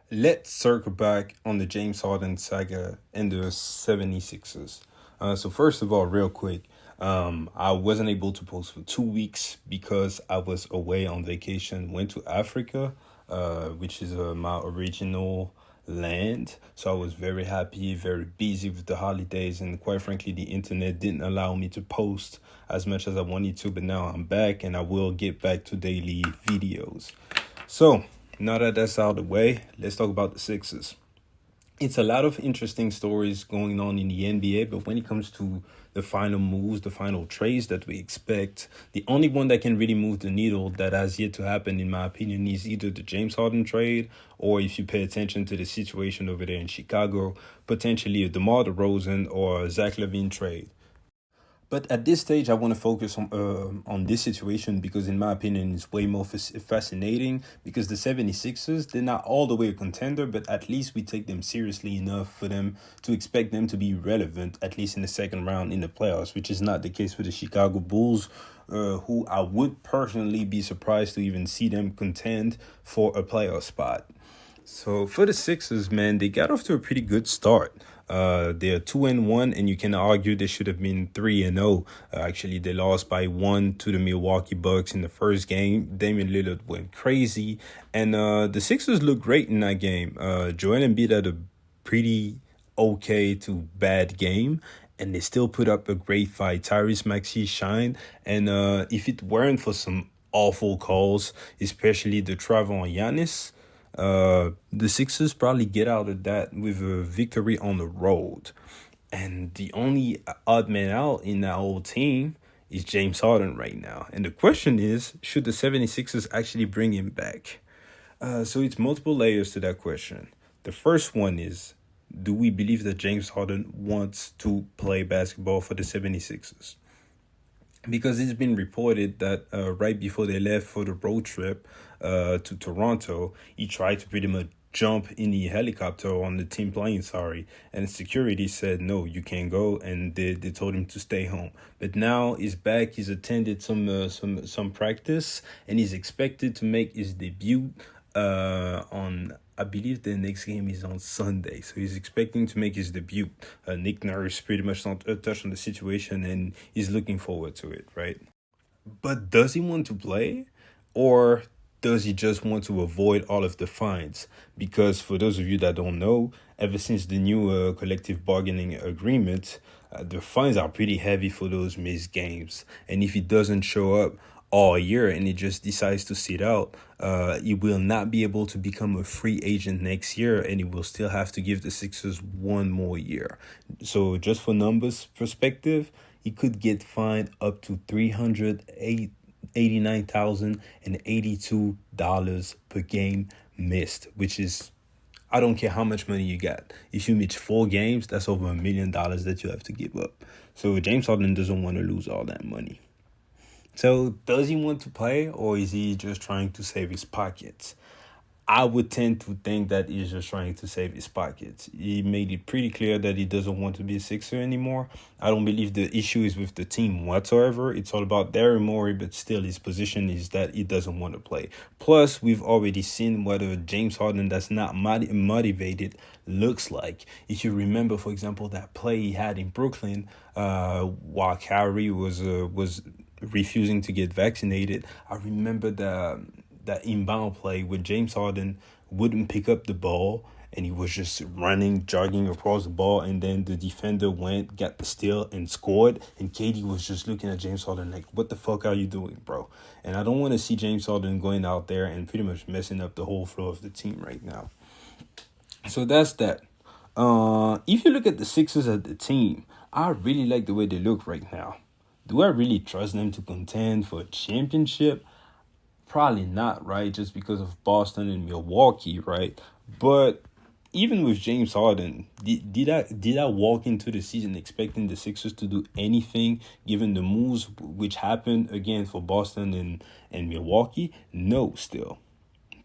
Let's circle back on the James Harden saga and the 76ers. So first of all, real quick, I wasn't able to post for 2 weeks because I was away on vacation, went to Africa, which is my original land. So I was very happy, very busy with the holidays, and quite frankly, the internet didn't allow me to post as much as I wanted to. But now I'm back, and I will get back to daily videos. So now that that's out of the way, let's talk about the Sixers. It's a lot of interesting stories going on in the NBA, but when it comes to the final moves, the final trades that we expect, the only one that can really move the needle that has yet to happen, in my opinion, is either the James Harden trade, or if you pay attention to the situation over there in Chicago, potentially a DeMar DeRozan or Zach LaVine trade. But at this stage, I want to focus on this situation because, in my opinion, it's way more fascinating because the 76ers, they're not all the way a contender, but at least we take them seriously enough for them to expect them to be relevant, at least in the second round in the playoffs, which is not the case with the Chicago Bulls, who I would personally be surprised to even see them contend for a playoff spot. So for the Sixers, man, they got off to a pretty good start. They're 2-1, and you can argue they should have been 3-0. Actually, they lost by 1 to the Milwaukee Bucks in the first game. Damian Lillard went crazy, and the Sixers looked great in that game. Joel Embiid had a pretty okay to bad game, and they still put up a great fight. Tyrese Maxey shined, and if it weren't for some awful calls, especially the travel on Giannis, the Sixers probably get out of that with a victory on the road. And the only odd man out in that whole team is James Harden right now. And the question is, should the 76ers actually bring him back? So it's multiple layers to that question. The first one is, do we believe that James Harden wants to play basketball for the 76ers? Because it's been reported that right before they left for the road trip to Toronto, he tried to pretty much jump in the helicopter on the team plane, and security said, no, you can't go, and they told him to stay home. But now he's back, he's attended some practice, and he's expected to make his debut on, I believe the next game is on Sunday, so he's expecting to make his debut. Nick Nurse pretty much not touched on the situation, and he's looking forward to it, right? But does he want to play, or does he just want to avoid all of the fines? Because for those of you that don't know, ever since the new collective bargaining agreement, the fines are pretty heavy for those missed games. And if he doesn't show up all year and he just decides to sit out, he will not be able to become a free agent next year, and he will still have to give the Sixers one more year. So just for numbers perspective, he could get fined up to $389,082 per game missed, which is, I don't care how much money you got. If you miss 4 games, that's over $1 million that you have to give up. So James Harden doesn't want to lose all that money. So does he want to play, or is he just trying to save his pockets? I would tend to think that he's just trying to save his pockets. He made it pretty clear that he doesn't want to be a Sixer anymore. I don't believe the issue is with the team whatsoever. It's all about Daryl Morey, but still his position is that he doesn't want to play. Plus, we've already seen what a James Harden that's not motivated looks like. If you remember, for example, that play he had in Brooklyn while Kyrie was refusing to get vaccinated, I remember that inbound play where James Harden wouldn't pick up the ball and he was just running, jogging across the ball, and then the defender went, got the steal, and scored, and KD was just looking at James Harden like, what the fuck are you doing, bro? And I don't want to see James Harden going out there and pretty much messing up the whole flow of the team right now. So that's that. If you look at the Sixers as the team, I really like the way they look right now. Do I really trust them to contend for a championship? Probably not, right? Just because of Boston and Milwaukee, right? But even with James Harden, did I walk into the season expecting the Sixers to do anything given the moves which happened again for Boston and Milwaukee? No, still.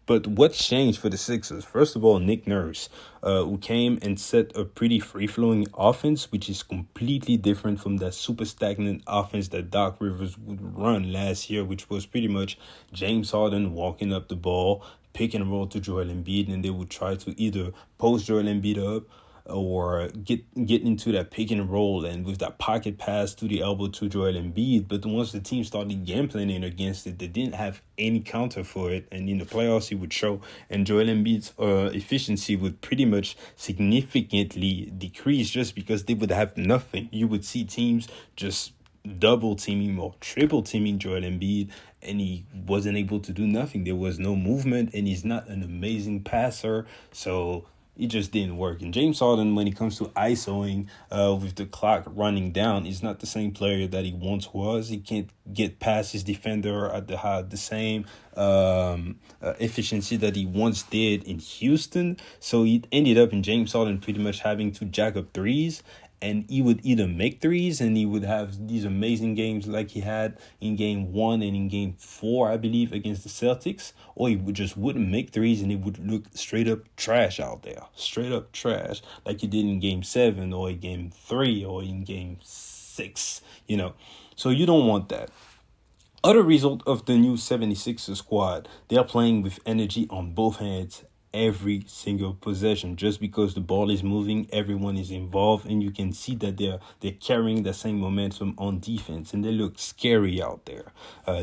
But what's changed for the Sixers? First of all, Nick Nurse, who came and set a pretty free-flowing offense, which is completely different from that super stagnant offense that Doc Rivers would run last year, which was pretty much James Harden walking up the ball, pick and roll to Joel Embiid, and they would try to either post Joel Embiid up or get into that pick and roll and with that pocket pass to the elbow to Joel Embiid. But once the team started game planning against it, they didn't have any counter for it. And in the playoffs, it would show. And Joel Embiid's efficiency would pretty much significantly decrease just because they would have nothing. You would see teams just double teaming or triple teaming Joel Embiid, and he wasn't able to do nothing. There was no movement, and he's not an amazing passer. So it just didn't work. And James Harden, when it comes to ISOing with the clock running down, is not the same player that he once was. He can't get past his defender at the same efficiency that he once did in Houston. So he ended up in James Harden pretty much having to jack up threes. And he would either make threes and he would have these amazing games like he had in game 1 and in game 4, I believe, against the Celtics. Or he wouldn't make threes and he would look straight up trash out there. Straight up trash. Like he did in game 7 or in game 3 or in game 6. So you don't want that. Other result of the new 76ers squad, they're playing with energy on both hands every single possession. Just because the ball is moving, everyone is involved, and you can see that they're carrying the same momentum on defense, and they look scary out there.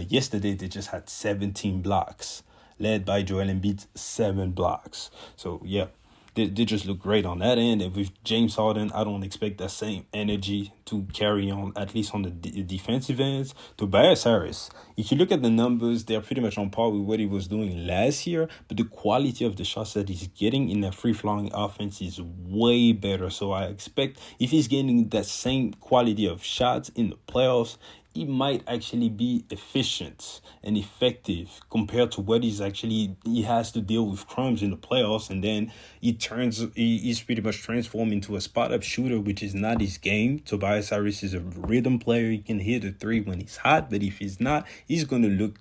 Yesterday they just had 17 blocks, led by Joel Embiid, 7 blocks. So yeah, they just look great on that end. And with James Harden, I don't expect that same energy to carry on, at least on the defensive ends. Tobias Harris, if you look at the numbers, they're pretty much on par with what he was doing last year, but the quality of the shots that he's getting in that free-flowing offense is way better. So I expect if he's getting that same quality of shots in the playoffs, he might actually be efficient and effective compared to what he has to deal with crumbs in the playoffs. And then he's pretty much transformed into a spot-up shooter, which is not his game. Tobias Harris is a rhythm player. He can hit a 3 when he's hot, but if he's not, he's going to look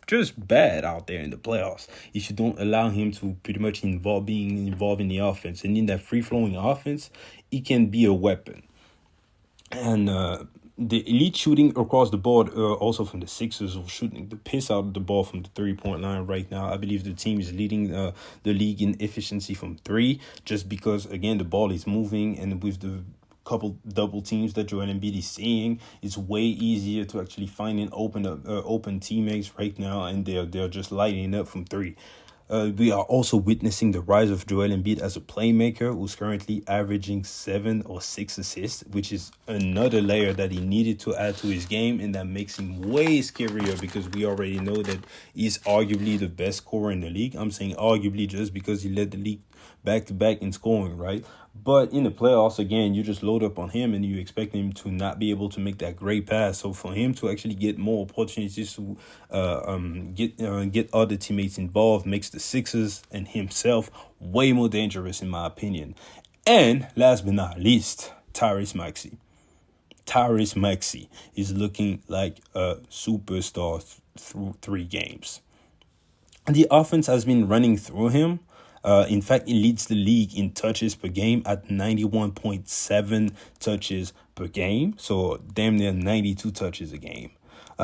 just bad out there in the playoffs if you don't allow him to pretty much being involved in the offense. And in that free-flowing offense, he can be a weapon. And the elite shooting across the board, also from the Sixers, are shooting the piss out of the ball from the 3-point line right now. I believe the team is leading the league in efficiency from 3, just because, again, the ball is moving, and with the couple double teams that Joel Embiid is seeing, it's way easier to actually find an open teammates right now, and they're just lighting up from 3. We are also witnessing the rise of Joel Embiid as a playmaker, who's currently averaging 7 or 6 assists, which is another layer that he needed to add to his game, and that makes him way scarier because we already know that he's arguably the best scorer in the league. I'm saying arguably just because he led the league back-to-back in scoring, right? But in the playoffs, again, you just load up on him and you expect him to not be able to make that great pass. So for him to actually get more opportunities to get other teammates involved makes the Sixers and himself way more dangerous, in my opinion. And last but not least, Tyrese Maxey. Tyrese Maxey is looking like a superstar through 3 games. The offense has been running through him. In fact, he leads the league in touches per game at 91.7 touches per game. So damn near 92 touches a game.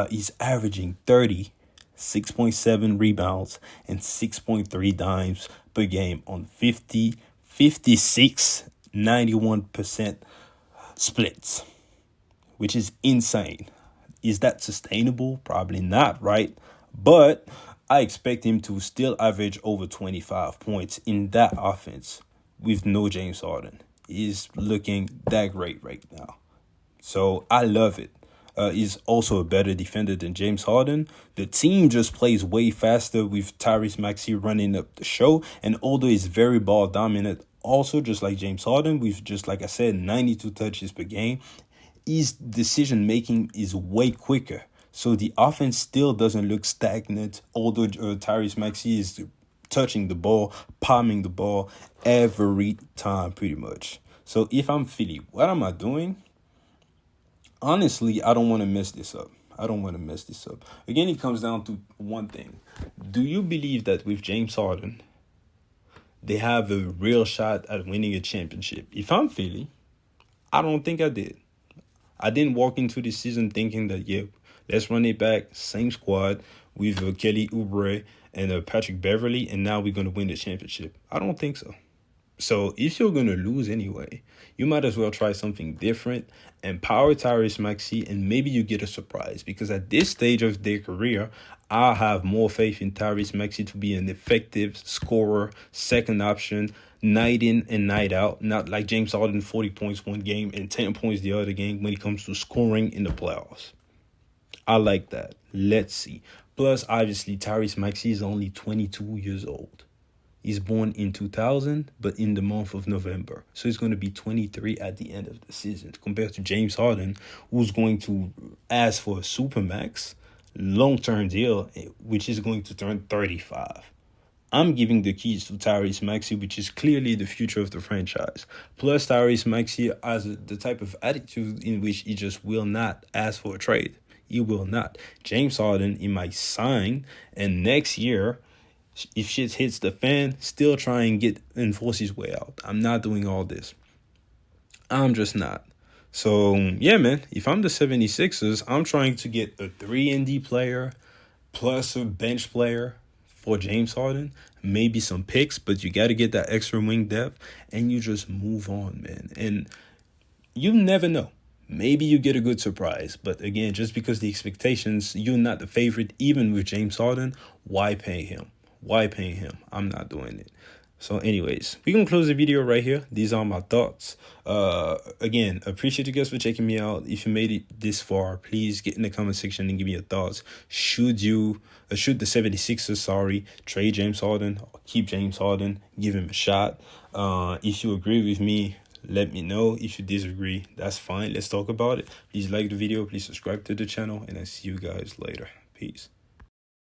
He's averaging 30, 6.7 rebounds, and 6.3 dimes per game on 50, 56, 91% splits, which is insane. Is that sustainable? Probably not, right? But I expect him to still average over 25 points in that offense with no James Harden. He's looking that great right now. So I love it. He's also a better defender than James Harden. The team just plays way faster with Tyrese Maxey running up the show. And although he's very ball dominant, also just like James Harden, with just like I said, 92 touches per game, his decision making is way quicker. So the offense still doesn't look stagnant, although Tyrese Maxey is touching the ball, palming the ball every time pretty much. So if I'm Philly, what am I doing? Honestly, I don't want to mess this up. Again, it comes down to one thing. Do you believe that with James Harden, they have a real shot at winning a championship? If I'm Philly, I don't think I did. I didn't walk into this season thinking that, let's run it back, same squad with Kelly Oubre and Patrick Beverly, and now we're going to win the championship. I don't think so. So if you're going to lose anyway, you might as well try something different, empower Tyrese Maxey, and maybe you get a surprise. Because at this stage of their career, I have more faith in Tyrese Maxey to be an effective scorer, second option, night in and night out. Not like James Harden, 40 points one game and 10 points the other game when it comes to scoring in the playoffs. I like that. Let's see. Plus, obviously, Tyrese Maxey is only 22 years old. He's born in 2000, but in the month of November. So he's going to be 23 at the end of the season, compared to James Harden, who's going to ask for a supermax, long-term deal, which is going to turn 35. I'm giving the keys to Tyrese Maxey, which is clearly the future of the franchise. Plus, Tyrese Maxey has the type of attitude in which he just will not ask for a trade. He will not. James Harden, he might sign, and next year, if shit hits the fan, still try and force his way out. I'm not doing all this. I'm just not. So, yeah, man, if I'm the 76ers, I'm trying to get a 3-and-D player plus a bench player for James Harden, maybe some picks, but you got to get that extra wing depth, and you just move on, man. And you never know. Maybe you get a good surprise. But again, just because the expectations, you're not the favorite, even with James Harden, why pay him? Why pay him? I'm not doing it. So anyways, we're going to close the video right here. These are my thoughts. Again, appreciate you guys for checking me out. If you made it this far, please get in the comment section and give me your thoughts. Should the 76ers, trade James Harden or keep James Harden, give him a shot? If you agree with me, let me know. If you disagree, that's fine. Let's talk about it. Please like the video. Please subscribe to the channel. And I'll see you guys later. Peace.